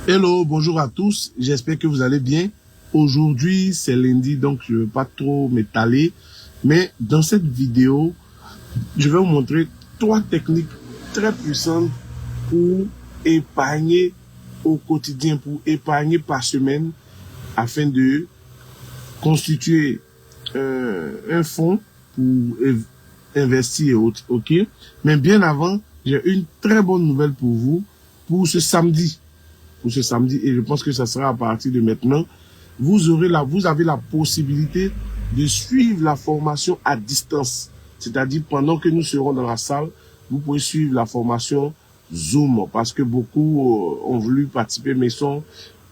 Hello, bonjour à tous, j'espère que vous allez bien. Aujourd'hui, c'est lundi, donc je ne veux pas trop m'étaler, mais dans cette vidéo, je vais vous montrer 3 techniques très puissantes pour épargner au quotidien, pour épargner par semaine, afin de constituer un fonds pour investir et autres, ok? Mais bien avant, j'ai une très bonne nouvelle pour vous pour ce samedi. Et je pense que ça sera à partir de maintenant, vous avez la possibilité de suivre la formation à distance. C'est-à-dire, pendant que nous serons dans la salle, vous pouvez suivre la formation Zoom, parce que beaucoup ont voulu participer, mais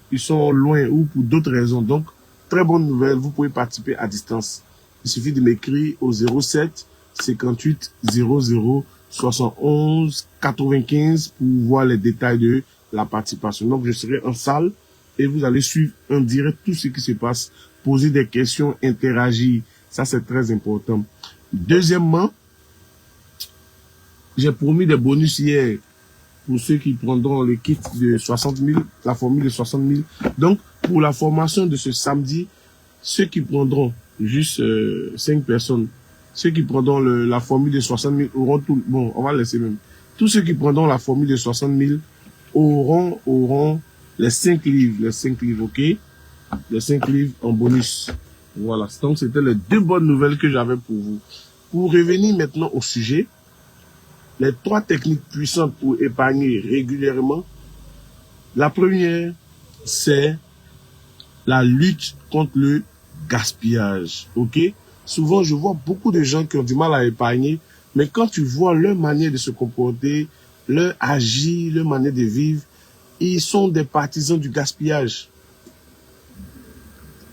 ils sont loin ou pour d'autres raisons. Donc, très bonne nouvelle, vous pouvez participer à distance. Il suffit de m'écrire au 07 58 00 71 95 pour voir les détails de la participation. Donc, je serai en salle et vous allez suivre en direct tout ce qui se passe, poser des questions, interagir. Ça, c'est très important. Deuxièmement, j'ai promis des bonus hier pour ceux qui prendront le kit de 60 000, la formule de 60 000. Donc, pour la formation de ce samedi, ceux qui prendront juste 5 personnes, ceux qui prendront la formule de 60 000 auront tout. Bon, on va laisser même. Tous ceux qui prendront la formule de 60 000 auront les 5 livres, ok? Les 5 livres en bonus. Voilà. Donc, c'était les 2 bonnes nouvelles que j'avais pour vous. Pour revenir maintenant au sujet, les 3 techniques puissantes pour épargner régulièrement. La première, c'est la lutte contre le gaspillage, ok? Souvent, je vois beaucoup de gens qui ont du mal à épargner, mais quand tu vois leur manière de se comporter, leur agir, leur manière de vivre, ils sont des partisans du gaspillage.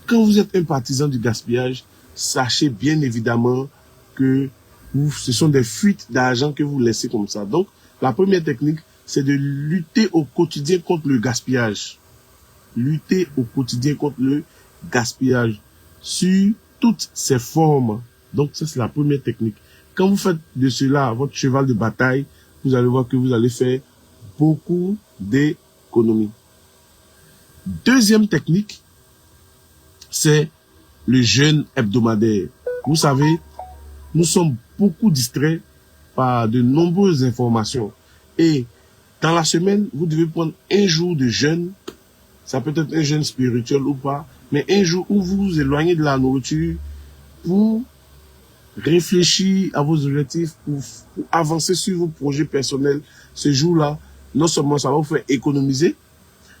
Quand vous êtes un partisan du gaspillage, sachez bien évidemment que ce sont des fuites d'argent que vous laissez comme ça. Donc, la première technique, c'est de lutter au quotidien contre le gaspillage. Lutter au quotidien contre le gaspillage sur toutes ses formes. Donc, ça, c'est la première technique. Quand vous faites de cela votre cheval de bataille, vous allez voir que vous allez faire beaucoup d'économies. Deuxième technique, c'est le jeûne hebdomadaire. Vous savez, nous sommes beaucoup distraits par de nombreuses informations. Et dans la semaine, vous devez prendre un jour de jeûne. Ça peut être un jeûne spirituel ou pas, mais un jour où vous vous éloignez de la nourriture pour réfléchir à vos objectifs, pour avancer sur vos projets personnels. Ce jour-là, non seulement ça va vous faire économiser,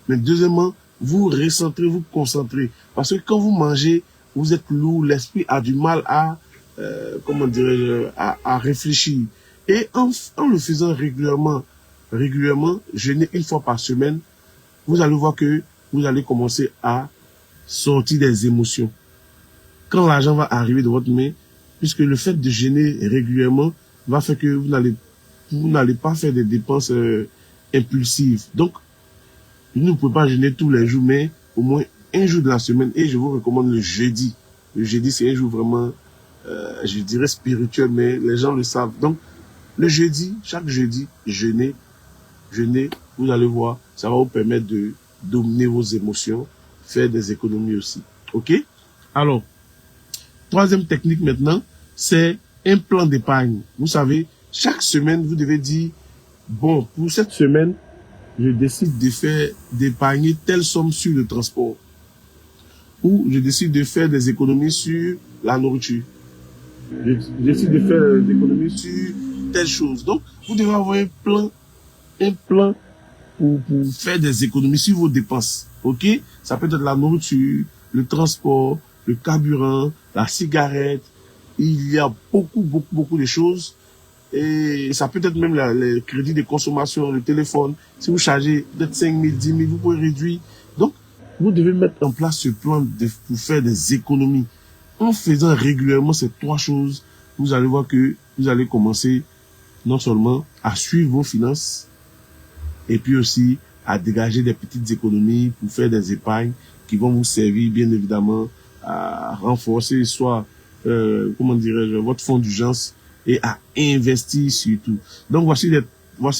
mais deuxièmement, vous recentrez, vous concentrez. Parce que quand vous mangez, vous êtes lourd, l'esprit a du mal à, à réfléchir. Et en le faisant régulièrement, jeûner une fois par semaine, vous allez voir que vous allez commencer à sortir des émotions. Quand l'argent va arriver de votre main, puisque le fait de jeûner régulièrement va faire que vous n'allez pas faire des dépenses impulsives. Donc, vous ne pouvez pas jeûner tous les jours, mais au moins un jour de la semaine. Et je vous recommande le jeudi. Le jeudi, c'est un jour vraiment, je dirais spirituel, mais les gens le savent. Donc, le jeudi, chaque jeudi, jeûnez, vous allez voir, ça va vous permettre de dominer vos émotions, faire des économies aussi. Ok? Alors, troisième technique maintenant, c'est un plan d'épargne. Vous savez, chaque semaine, vous devez dire, bon, pour cette semaine, je décide d'épargner telle somme sur le transport. Ou je décide de faire des économies sur la nourriture. Je décide de faire des économies sur telle chose. Donc, vous devez avoir un plan pour faire des économies sur vos dépenses. Ok? Ça peut être la nourriture, le transport, le carburant, la cigarette. Il y a beaucoup de choses. Et ça peut être même les crédits de consommation, le téléphone. Si vous chargez peut-être 5 000, 10 000, vous pouvez réduire. Donc, vous devez mettre en place ce plan pour faire des économies. En faisant régulièrement ces 3 choses, vous allez voir que vous allez commencer non seulement à suivre vos finances, et puis aussi à dégager des petites économies pour faire des épargnes qui vont vous servir bien évidemment à renforcer soit, votre fonds d'urgence et à investir surtout. Donc voici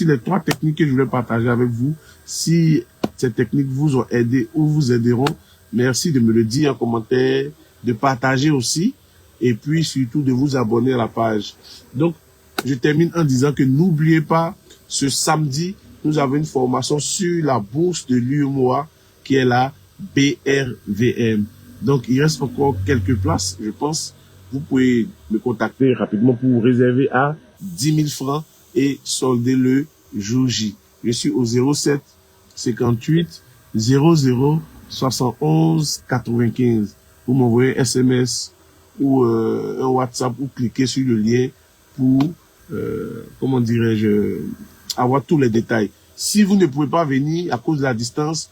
les 3 techniques que je voulais partager avec vous. Si ces techniques vous ont aidé ou vous aideront, merci de me le dire en commentaire, de partager aussi, et puis surtout de vous abonner à la page. Donc, je termine en disant que n'oubliez pas, ce samedi, nous avons une formation sur la bourse de l'UEMOA, qui est la BRVM. Donc, il reste encore quelques places, je pense. Vous pouvez me contacter rapidement pour vous réserver à 10 000 francs et solder le jour J. Je suis au 07 58 00 71 95. Vous m'envoyez un SMS ou un WhatsApp ou cliquez sur le lien pour, comment dirais-je, avoir tous les détails. Si vous ne pouvez pas venir à cause de la distance,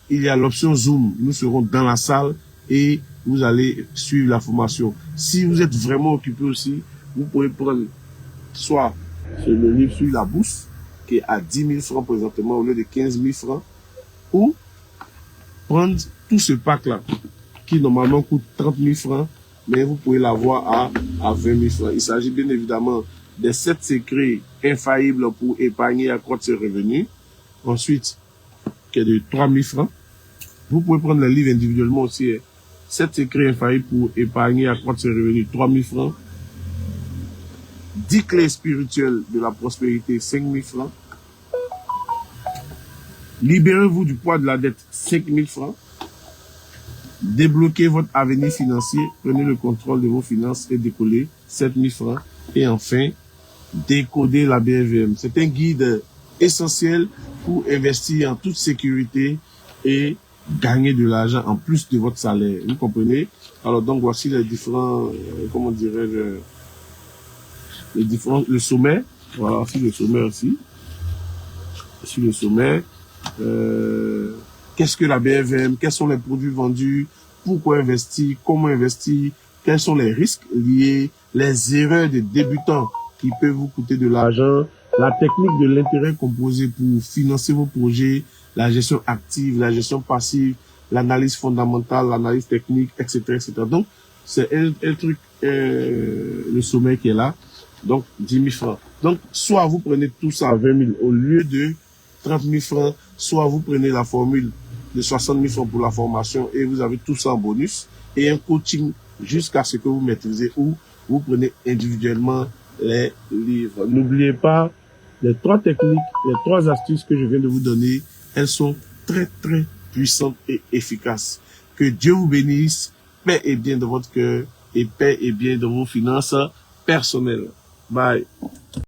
il y a l'option Zoom. Nous serons dans la salle et vous allez suivre la formation. Si vous êtes vraiment occupé aussi, vous pouvez prendre soit le livre sur la bourse, qui est à 10 000 francs présentement au lieu de 15 000 francs, ou prendre tout ce pack-là, qui normalement coûte 30 000 francs, mais vous pouvez l'avoir à 20 000 francs. Il s'agit bien évidemment des 7 secrets infaillibles pour épargner et accroître ses revenus. Ensuite, qui est de 3 000 francs. Vous pouvez prendre le livre individuellement aussi. 7 secrets infaillibles pour épargner et accroître ses revenus, 3 000 francs. 10 clés spirituelles de la prospérité, 5 000 francs. Libérez-vous du poids de la dette, 5 000 francs. Débloquez votre avenir financier, prenez le contrôle de vos finances et décollez, 7 000 francs. Et enfin, décoder la BRVM. C'est un guide essentiel pour investir en toute sécurité et gagner de l'argent en plus de votre salaire. Vous comprenez? Alors donc voici les différents, comment dirais-je, le sommet. Voilà, voici le sommet aussi. Sur le sommet. Qu'est-ce que la BRVM? Quels sont les produits vendus? Pourquoi investir? Comment investir? Quels sont les risques liés? Les erreurs des débutants qui peuvent vous coûter de l'argent? La technique de l'intérêt composé pour financer vos projets, la gestion active, la gestion passive, l'analyse fondamentale, l'analyse technique, etc., etc. Donc, c'est un truc, le sommet qui est là. Donc, 10 000 francs. Donc, soit vous prenez tout ça à 20 000 au lieu de 30 000 francs, soit vous prenez la formule de 60 000 francs pour la formation et vous avez tout ça en bonus et un coaching jusqu'à ce que vous maîtrisez ou vous prenez individuellement les livres. N'oubliez pas les 3 techniques, les 3 astuces que je viens de vous donner, elles sont très très puissantes et efficaces. Que Dieu vous bénisse, paix et bien dans votre cœur et paix et bien dans vos finances personnelles. Bye.